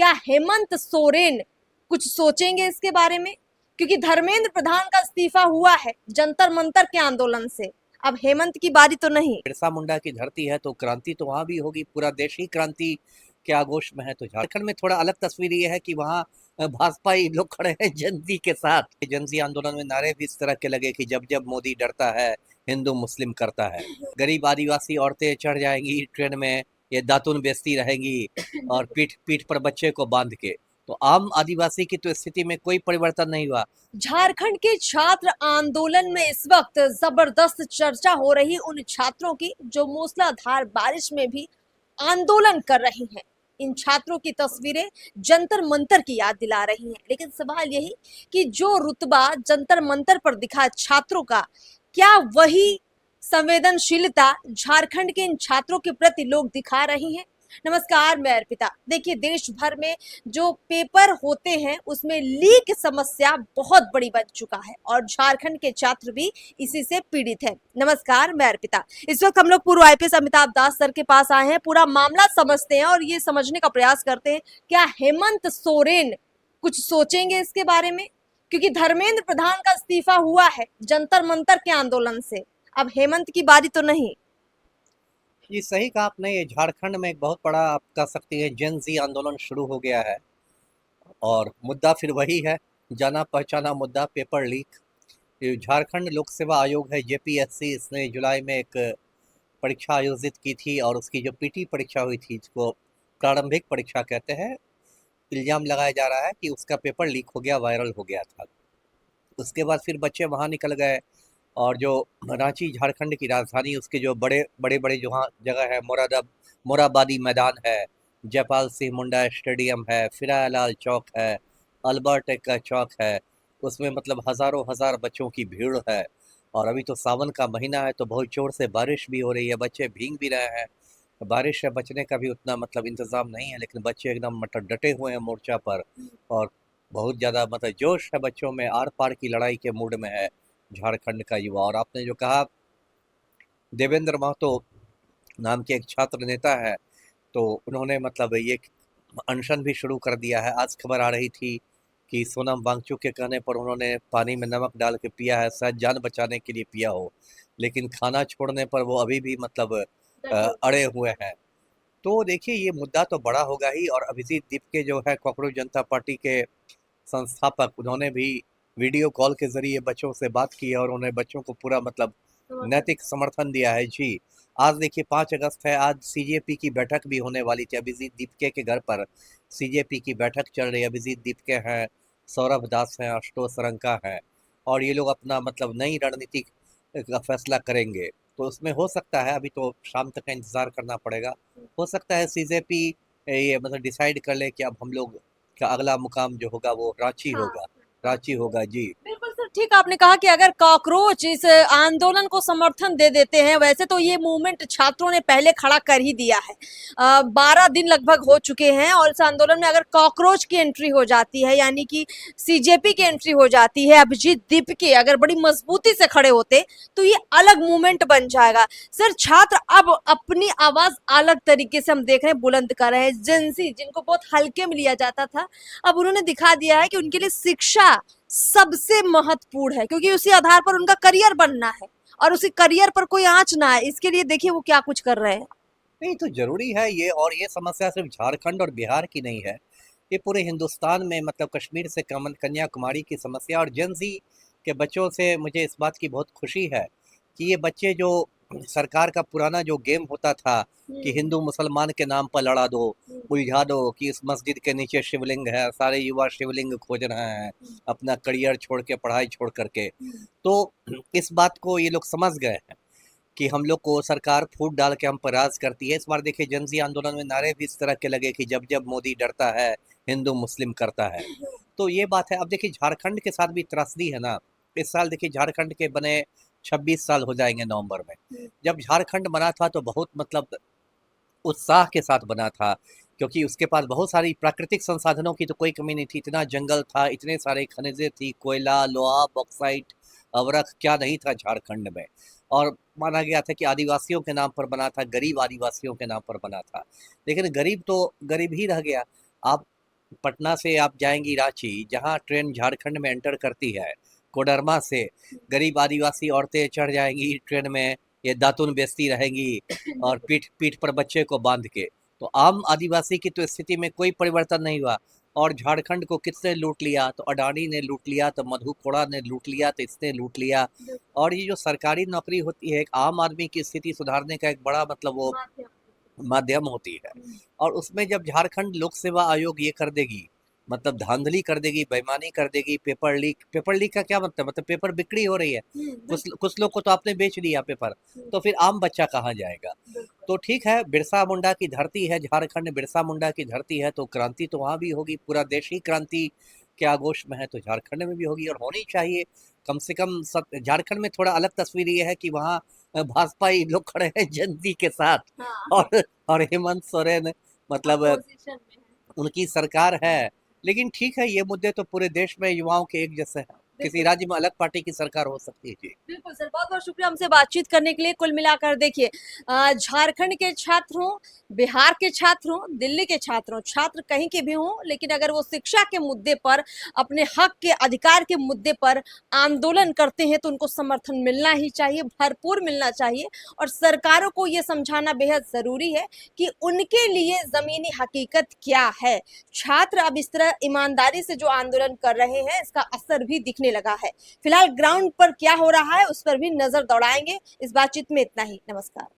क्या हेमंत सोरेन कुछ सोचेंगे इसके बारे में? क्योंकि धर्मेंद्र प्रधान का इस्तीफा हुआ है जंतर मंतर के आंदोलन से, अब हेमंत की बारी तो नहीं। बिरसा मुंडा की धरती है तो क्रांति तो वहां भी होगी, पूरा देश ही क्रांति के आगोश में है। तो झारखंड में थोड़ा अलग तस्वीर ये है कि वहाँ भाजपा ही लोग खड़े हैं जनजी के साथ। जनजी आंदोलन में नारे भी इस तरह के लगे कि जब जब मोदी डरता है हिंदू मुस्लिम करता है। गरीब आदिवासी औरतें चढ़ जाएंगी ट्रेन में, ये दातुन बेचती रहेंगी और पीठ पीठ पर बच्चे को बांध के। तो आम आदिवासी की तो स्थिति में कोई परिवर्तन नहीं हुआ। झारखंड के छात्र आंदोलन में इस वक्त जबरदस्त चर्चा हो रही उन छात्रों की जो मूसलाधार बारिश में भी आंदोलन कर रही हैं। इन छात्रों की तस्वीरें जंतर मंतर की याद दिला रही हैं, लेकिन सवाल यही कि जो रुतबा जंतर मंतर पर दिखा छात्रों का, क्या वही संवेदनशीलता झारखंड के इन छात्रों के प्रति लोग दिखा रही हैं? नमस्कार, मैं अर्पिता। देखिए, देश भर में जो पेपर होते हैं उसमें लीक समस्या बहुत बड़ी बन चुका है और झारखंड के छात्र भी इसी से पीड़ित है। नमस्कार, मैं अर्पिता। इस वक्त हम लोग पूर्व आईपीएस अमिताभ दास सर के पास आए हैं, पूरा मामला समझते हैं और ये समझने का प्रयास करते हैं क्या हेमंत सोरेन कुछ सोचेंगे इसके बारे में? क्योंकि धर्मेंद्र प्रधान का इस्तीफा हुआ है जंतर मंतर के आंदोलन से, अब हेमंत की बारी तो नहीं। ये सही कहा आपने, ये झारखंड में एक बहुत बड़ा आप कह सकती है जेन जी आंदोलन शुरू हो गया है। और मुद्दा फिर वही है, जाना पहचाना मुद्दा, पेपर लीक। ये झारखंड लोक सेवा आयोग है जेपीएससी, इसने जुलाई में एक परीक्षा आयोजित की थी और उसकी जो पीटी परीक्षा हुई थी, जिसको प्रारंभिक परीक्षा कहते हैं, इल्जाम लगाया जा रहा है कि उसका पेपर लीक हो गया, वायरल हो गया था। उसके बाद फिर बच्चे वहाँ निकल गए और जो रांची झारखंड की राजधानी, उसके जो बड़े बड़े बड़े जो वहाँ जगह है, मोराबादी मैदान है, जयपाल सिंह मुंडा स्टेडियम है, फिरालाल चौक है, अल्बर्ट का चौक है, उसमें मतलब हज़ारों हज़ार बच्चों की भीड़ है। और अभी तो सावन का महीना है तो बहुत जोर से बारिश भी हो रही है, बच्चे भीग भी रहे हैं। बारिश से बचने का भी उतना मतलब इंतज़ाम नहीं है, लेकिन बच्चे एकदम मतलब डटे हुए हैं मोर्चा पर। और बहुत ज़्यादा मतलब जोश है बच्चों में, आर पार की लड़ाई के मूड में है झारखंड का युवा। और आपने जो कहा, देवेंद्र महतो नाम के एक छात्र नेता है, तो उन्होंने मतलब ये अनशन भी शुरू कर दिया है। आज खबर आ रही थी कि सोनम वांगचुक के कहने पर उन्होंने पानी में नमक डाल के पिया है, शायद जान बचाने के लिए पिया हो, लेकिन खाना छोड़ने पर वो अभी भी मतलब अड़े हुए हैं। तो देखिए, ये मुद्दा तो बड़ा होगा ही। और अभिजीत दीपके जो है कॉकरोच जनता पार्टी के संस्थापक, उन्होंने भी वीडियो कॉल के जरिए बच्चों से बात की है और उन्हें बच्चों को पूरा मतलब नैतिक समर्थन दिया है जी। आज देखिए 5 अगस्त है, आज सीजेपी की बैठक भी होने वाली थी। अभिजीत दीपके के घर पर सीजेपी की बैठक चल रही है। अभिजीत दीपके हैं, सौरभ दास हैं, आशुतोष रंका हैं, और ये लोग अपना मतलब नई रणनीति का फैसला करेंगे। तो उसमें हो सकता है, अभी तो शाम तक का इंतजार करना पड़ेगा, हो सकता है सीजेपी ये मतलब डिसाइड कर ले कि अब हम लोग का अगला मुकाम जो होगा वो रांची हाँ, होगा। रांची होगा जी। बिल्कुल सर, ठीक आपने कहा कि अगर कॉकरोच इस आंदोलन को समर्थन दे देते हैं, वैसे तो ये मूवमेंट छात्रों ने पहले खड़ा कर ही दिया है। 12 दिन लगभग हो चुके हैं और इस आंदोलन में अगर कॉकरोच की एंट्री हो जाती है, यानी कि सीजेपी की एंट्री हो जाती है, अभिजीत दीपके अगर बड़ी मजबूती से खड़े होते तो ये अलग मूवमेंट बन जाएगा। सर, छात्र अब अपनी आवाज अलग तरीके से हम देख रहे हैं बुलंद कर रहे हैं। जेंजी जिनको बहुत हल्के में लिया जाता था, अब उन्होंने दिखा दिया है कि उनके लिए शिक्षा सबसे महत्वपूर्ण है, क्योंकि उसी आधार पर उनका करियर बनना है और उसी करियर पर कोई आंच ना आए, इसके लिए देखिए वो क्या कुछ कर रहे हैं। नहीं तो जरूरी है ये, और ये समस्या सिर्फ झारखंड और बिहार की नहीं है, ये पूरे हिंदुस्तान में मतलब कश्मीर से कन्याकुमारी की समस्या। और जेंजी के बच्चों से मुझे इस बात की बहुत खुशी है कि ये बच्चे जो सरकार का पुराना जो गेम होता था कि हिंदू मुसलमान के नाम पर लड़ा दो, उलझा दो कि इस मस्जिद के नीचे शिवलिंग है, सारे युवा शिवलिंग खोज रहे हैं अपना करियर छोड़ के, पढ़ाई छोड़ करके। तो इस बात को ये लोग समझ गए हैं कि हम लोग को सरकार फूट डाल के हम पर राज करती है। इस बार देखिए जनजी आंदोलन में नारे भी इस तरह के लगे कि जब जब मोदी डरता है हिंदू मुस्लिम करता है। तो ये बात है। अब देखिए झारखंड के साथ भी त्रासदी है ना। इस साल देखिए झारखंड के बने 26 साल हो जाएंगे नवंबर में। जब झारखंड बना था तो बहुत मतलब उत्साह के साथ बना था, क्योंकि उसके पास बहुत सारी प्राकृतिक संसाधनों की तो कोई कमी नहीं थी। इतना जंगल था, इतने सारे खनिजें थी, कोयला, लोहा, बॉक्साइट, अवरख, क्या नहीं था झारखंड में। और माना गया था कि आदिवासियों के नाम पर बना था, गरीब आदिवासियों के नाम पर बना था। लेकिन गरीब तो गरीब ही रह गया। आप पटना से आप जाएंगी रांची, जहाँ ट्रेन झारखंड में एंटर करती है, कोडरमा से गरीब आदिवासी औरतें चढ़ जाएंगी ट्रेन में, ये दातुन बेचती रहेंगी और पीठ पीठ पर बच्चे को बांध के। तो आम आदिवासी की तो स्थिति में कोई परिवर्तन नहीं हुआ। और झारखंड को किसने लूट लिया? तो अडानी ने लूट लिया, तो मधु कोड़ा ने लूट लिया, तो इसने लूट लिया। और ये जो सरकारी नौकरी होती है, एक आम आदमी की स्थिति सुधारने का एक बड़ा मतलब वो माध्यम होती है। और उसमें जब झारखंड लोक सेवा आयोग ये कर देगी, मतलब धांधली कर देगी, बेईमानी कर देगी, पेपर लीक का क्या मतलब पेपर बिक्री हो रही है, कुछ लोग को तो आपने बेच दिया पेपर, तो फिर आम बच्चा कहाँ जाएगा? तो ठीक है, बिरसा मुंडा की धरती है झारखंड, बिरसा मुंडा की धरती है, तो क्रांति तो वहाँ भी होगी, पूरा देश ही क्रांति के आगोश में है, तो झारखंड में भी होगी और होनी चाहिए। कम से कम झारखंड में थोड़ा अलग तस्वीर ये है कि वहाँ भाजपा ही लोग खड़े हैं जनता के साथ। हाँ। और हेमंत सोरेन मतलब अपोजिशन में है। उनकी सरकार है। लेकिन ठीक है, ये मुद्दे तो पूरे देश में युवाओं के एक जैसे हैं, किसी राज्य में अलग पार्टी की सरकार हो सकती है। जी बिल्कुल सर, बहुत बहुत शुक्रिया हमसे बातचीत करने के लिए। कुल मिलाकर देखिए, झारखंड के छात्र हों, बिहार के छात्र हों, दिल्ली के छात्र हों, छात्र कहीं के भी हों, लेकिन अगर वो शिक्षा के मुद्दे पर, अपने हक के अधिकार के मुद्दे पर आंदोलन करते हैं तो उनको समर्थन मिलना ही चाहिए, भरपूर मिलना चाहिए। और सरकारों को ये समझाना बेहद जरूरी है कि उनके लिए जमीनी हकीकत क्या है। छात्र अब इस तरह ईमानदारी से जो आंदोलन कर रहे हैं, इसका असर भी दिखने लगा है। फिलहाल ग्राउंड पर क्या हो रहा है उस पर भी नजर दौड़ाएंगे। इस बातचीत में इतना ही। नमस्कार।